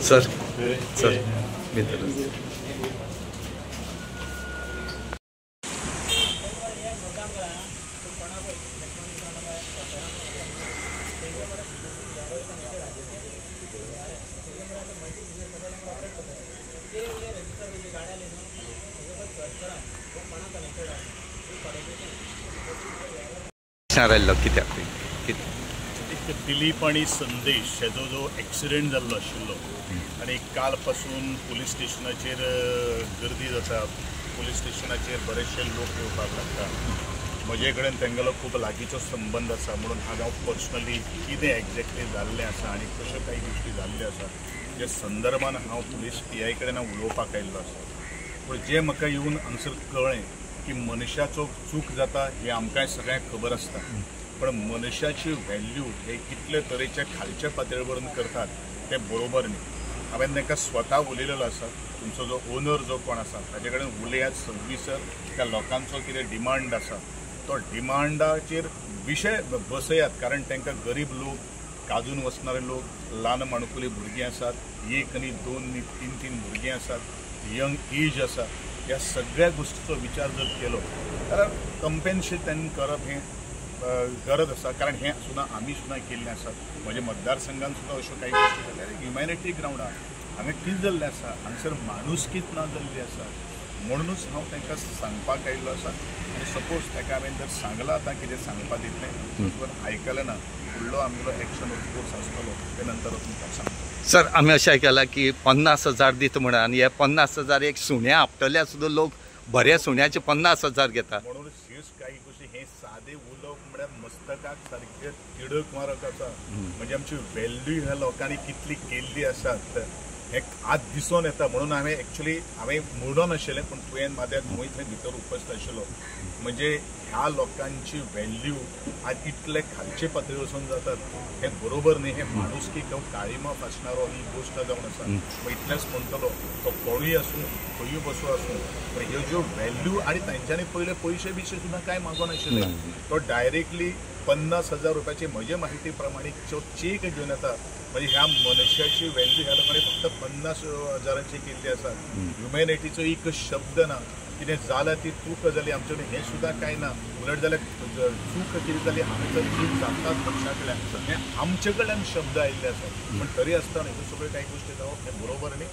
Sir sir मित्र दिलीप आणि संदेश हेजो जो एक्सिडेंट जाल्लो आशिल्लो आनी काल पासून पुलीस स्टेशनाचेर गर्दी जाता, पुलीस स्टेशनाचेर बरेचशे लोक येवपाक लागता। म्हजे कडेन तेंगेलो खूब लागींचो संबंध आसा म्हणून हांव पर्सनली कितें एक्झॅक्टली जाल्लें आसा आनी कश्यो काही गोष्टी जाल्ल्यो आसा जे संदर्भान हांव पुलीस PI कडेन उलोवपाक आयिल्लो आसा। पूण जें म्हाका येवन हांगसर कळ्ळें की मनशाचो चूक जाता हें आमकांय सगळ्यांक खबर आसता, पण मनशाची व्हॅल्यू हे कितले तरेच्या खालच्या पातळीवरून करतात ते बरोबर न्ही। हांवें तांकां स्वता उलयलेलो आसा, तुमचो जो ओनर जो कोण आसा ताजे कडेन उलयात, सर्विसर त्या लोकांचो कितें डिमांड आसा तो डिमांडाचेर विशय बसयात, कारण तांकां गरीब लोक, काजून वचणारे लोक, ल्हान माणकुली भुरगीं आसात, 1 न्ही 2 न्ही 3 भुरगीं आसात, यंग एज आसा, ह्या सगळ्या गोष्टीचो विचार जर केलो जाल्यार कंपेन्सेशन करप हें गरज आसा, कारण हें सुद्दां आमी सुद्दां केल्लें आसा। म्हज्या मतदारसंघान सुद्दां अश्यो काही गोष्टी जाल्यार ह्युमॅनिटी ग्रावंडार हांगा कितें जाल्लें आसा, हांगसर माणुसकीच ना जाल्ली आसा, म्हणूनच हांव तांकां सांगपाक आयिल्लो आसा। आनी सपोज ताका हांवें जर सांगलां आतां कितें सांगपाक दितलें पण आयकलें ना, फुडलो आमगेलो एक्शन कोर्स आसतलो ते नंतर तुमकां सांगतो। सर आमी अशें आयकलां की 50,000 दिता म्हणून, आनी हे 50,000 एक सुण्या आपटल्यार सुद्दां लोक बऱ्या सुण्याचे 50,000 घेता। म्हणून ह्योच काही गोष्टी हे सादे उलोवप म्हळ्यार मस्तकाक सारके तिडक मारक आसा, म्हणजे आमची व्हॅल्यू ह्या लोकांनी कितली केल्ली आसात हे आज दिसून येता। म्हणून हांवें म्हणून नाशिल्लें, पण तुवें माद्याक मुय थंय भितर उपस्थित आशिल्लो, म्हणजे ह्या लोकांची व्हॅल्यू आज इतले खालचे पातळी वचून जातात हे बरोबर न्ही। हे माणुसकी काळिमा फासणारो ही गोष्ट जावन आसा। इतलेंच म्हणटलो तो कोणूय आसूं, खंयूय बसू आसूं, पण ह्यो ज्यो व्हॅल्यू आनी तांच्यांनी पयले पयशे बिशे सुद्दां कांय मागो नाशिल्ले, तो डायरेक्टली 50,000 रुपयाची म्हजे माहिती प्रमाणे चेक घेवन येता। म्हणजे ह्या मनशाची व्हॅल्यू ह्या लोकांनी फक्त 50,000ची केल्ली आसा। ह्युमॅनिटीचो एक शब्द ना, कितें जाल्यार ती चूक जाली आमचे कडेन हें सुद्दां कांय ना, उलट जाल्यार चूक कितें जाली हांवें जर चूक जातात पक्षाकडल्यान हें आमचे कडल्यान शब्द आयिल्ले आसात, पण तरी आसतना ह्यो सगळ्यो काही गोश्टी जावप हें बरोबर न्ही।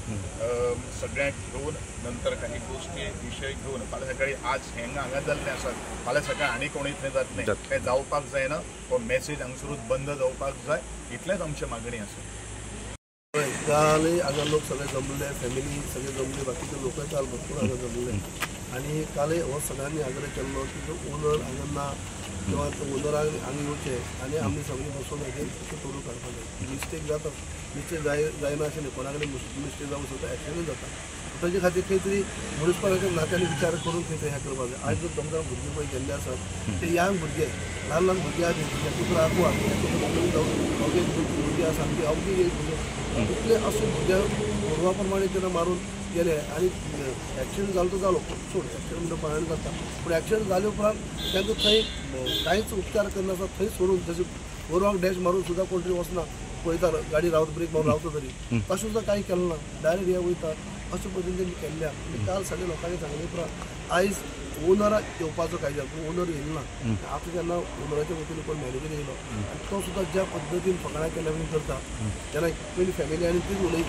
सगळ्यांक घेवन नंतर काही गोश्टी विशय घेवन फाल्यां सकाळी आज हांगा जाल्लें आसात, फाल्यां सकाळी आनी कोणूय थंय जातलें तें जावपाक जायना। हो मॅसेज हांगसरूच बंद जावपाक जाय, इतलेंच आमची मागणी आसा। काल हांगा लोक सगळे जमले, फॅमिली सगळे जमले, बाकीचे लोक काल भरपूर हांगा जमले आनी काल हो सगळ्यांनी आग्रह केल्लो की जो ओनर हांगा ना किंवा तो ओनराक हांगा येवचें आनी आमी सगळीं बसून हाजेर तोडून काडपाक जाय। मिस्टेक जाता, मिस्टेक जायना अशें न्ही, कोणा कडेन मिस्टेक जावंक सुद्दां एक्सिडेंट जाता, ताजे खातीर खंय तरी मनुसपणाच्या नात्यान विचार करून खंय तरी हें करपाक जाय। आज जर तुमकां भुरगीं पळय गेल्ले आसात ते यंग भुरगे, ल्हान ल्हान भुरगे आसात, तुका आगो भुरगीं आसा आमची अवघी एक भुरगे इतले अशे भुरग्या गोरवा प्रमाणे तेन्ना मारून गेले आनी एक्सिडेंट जालो तो जालो, सोड एक्सिडेंट म्हणटा पांयान जाता, पूण एक्सिडेंट जाले उपरांत तांकां थंय कांयच उपचार करनासतना थंय सोडून जशें गोरवाक डॅश मारून सुद्दां कोण तरी वचना, पळयता गाडी रावता ब्रेक मारून रावता तरी तशें सुद्दां कांय केलें ना, डायरेक्ट हे वयता अशे पद्दतीन केल्ल्या। काल सगळे लोकांनी सांगले उपरांत आयज ओनराक येवपाचो काय पूण ओनर येयलो ना। आतां जेन्ना ओनराच्या वतीन कोण मॅनेजर येयलो आनी तो सुद्दां ज्या पद्दतीन फकाणां केल्या करता, जेन्ना पयलीं फॅमिली आनी तीच उलयली,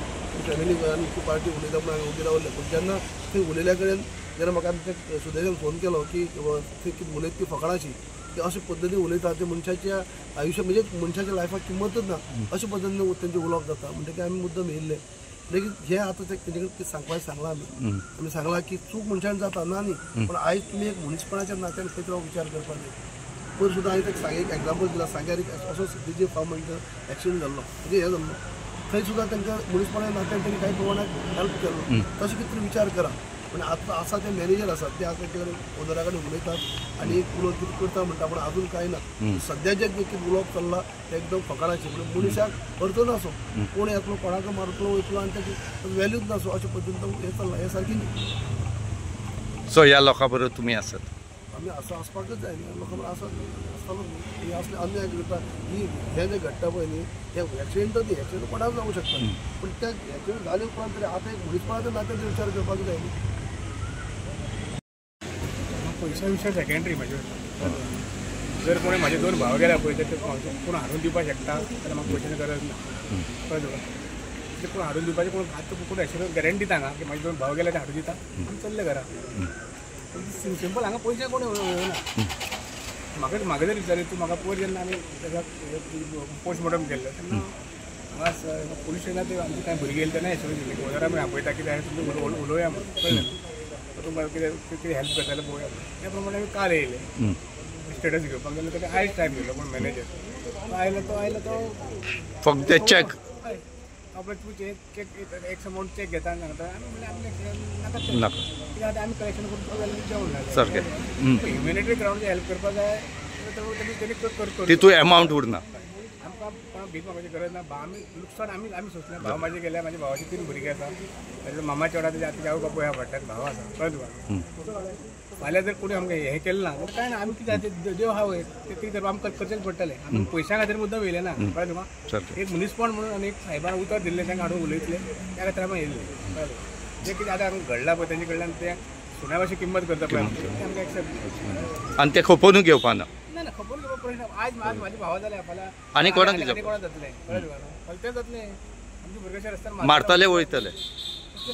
फॅमिली आनी ती पार्टी उलयता म्हणून हांवें उबी रावले, पूण जेन्ना थंय उलयल्या कडेन जेन्ना म्हाका आमच्या सुदैवान फोन केलो की थंय कितें उलयता ती फकाणाची, की अशे पद्दतीन उलयता ते मनशाच्या आयुश्या म्हणजे मनशाच्या लायफाक किंमतच ना अशे पद्दतीन तेंचें उलोवप जाता। म्हणटकीर आमी मुद्दम येयल्ले, लेगीत हे आतां तेजे कडेन सांगपाक सांगलां आमी सांगलां की चूक मनशान जाता ना न्ही, पण आयज तुमी एक मनीसपणाच्या नात्यान खंय तरी विचार करपाक जाय। पयर सुद्दां हांवें ताका एक एग्जाम्पल दिलां, सांग्यार असो DJ फार्म एक्सिडेंट जाल्लो, म्हणजे हें जाल्लो थंय सुद्दां तांकां मुनीसिपालिटी नात्यान त्यांनी काही प्रमाणात हेल्प केलो तशें कितें तरी विचार करा पण आता आसा ते मॅनेजर आसात ते आता ते ओनरा कडेन उलयतात आनी उलोवन कितें करता म्हणटा पूण अजून कांय ना सद्या जे कितें उलोवप चल्ला ते एकदम फकाणाचें म्हणजे मनशाक अर्थ नासो कोण येतलो कोणाक मारतलो वयतलो आनी ताची वॅल्यूच नासो अशें पद्दतीन हें चल्लां हें सारकें न्ही सो ह्या लोकां बरोबर तुमी आसात आमी असं आसपाकच जाय न्ही लोकां बरोबर आसतालो हे असले अन्याय करता ही हे जे घडटा पळय न्ही हे एक्सिडेंट कोणाक जावं शकता पूण त्या एक्सिडेंट जाले उपरांत तरी आतां एक मुनीसिपालिटी नात्यान विचार करपाक जाय न्ही पयशा विशय सेकंडरी म्हाजे जर कोणी म्हाजे 2 भाव गेल्या पळय ते कोण हाडून दिवपाक शकता जाल्यार म्हाका पयशांची गरज ना कळ्ळें तुका ते कोण हाडून दिवपाचें कोण आतां कोण एश्युरन्स गॅरंटी दिता की म्हाजे 2 भाव गेले ते हाडून दिता आमी चल्ले घरा सिंपल हांगा पयशे कोण येना म्हाका जर विचारलें तूं म्हाका पयर जेन्ना आमी पोस्टमॉर्टम केल्लो तेन्ना हांगा पुलीस स्टेशनार ते आमचे कांय भुरगीं येयले तेन्ना एश्युरन्स दिली ओनरा आमी आपयता कितें आसा तुमी उलोवया म्हणून कळ्ळें तुमकां कितें हेल्प करता जाल्यार पळोवया त्या प्रमाणे आमी काल येयले स्टेटस घेवपाक गेलो ताका आयज टायम दिलो पूण मॅनेजर आयलो तो फक्त चॅक आपलं तू चेक एक्स अमाऊंट चेक घेता आनी सांगता आमी म्हणलें आमी नाका नाका कित्याक आतां आमी कलेक्शन करपाक जाल्यार जेवण सारकें ह्युमॅनिटरी ग्रावंड हेल्प करपाक जाय तेणी कर तितून एमावंट उरना आमकां कोणाक भीक मागपाची गरज ना आमी लुकसाण आमी सोंसलें भाव म्हाजे गेल्या म्हाज्या भावाची 3 भुरगीं आसा ताजे मामाच्या वाडा तेजे आतां आवय बापूय ह्या पडटात भाव आसा कळ्ळें तुका फाल्यां जर कोणी आमकां हें केलें ना जाल्यार कांय ना आमी कितें देव हा वयर ते करपाक आमकां करचेंच पडटलें आमी पयशां खातीर मुद्दम येयलें ना कळ्ळें तुका एक मुनीसिपल म्हणून आनी एक साहेबान उतर दिल्लें तांकां हाडून उलयतले त्या खातीर आमी येयल्ले कळ्ळें जे कितें आतां आमकां घडलां पळय तेजे कडल्यान ते सुण्या भाशेन किंमत करता पळय आमची ती आमकां एक्सेप्ट आनी ते खपोवनूच घेवपा ना ना खबर घेवपा प्रश्न आज म्हाजे भावा जाल्या फाल्यां आनी कोणाक जातलें कळ्ळें तुका फाल्यां तें जातलें आमचे भुरगे रस्त्यार मारतले वयतले कसं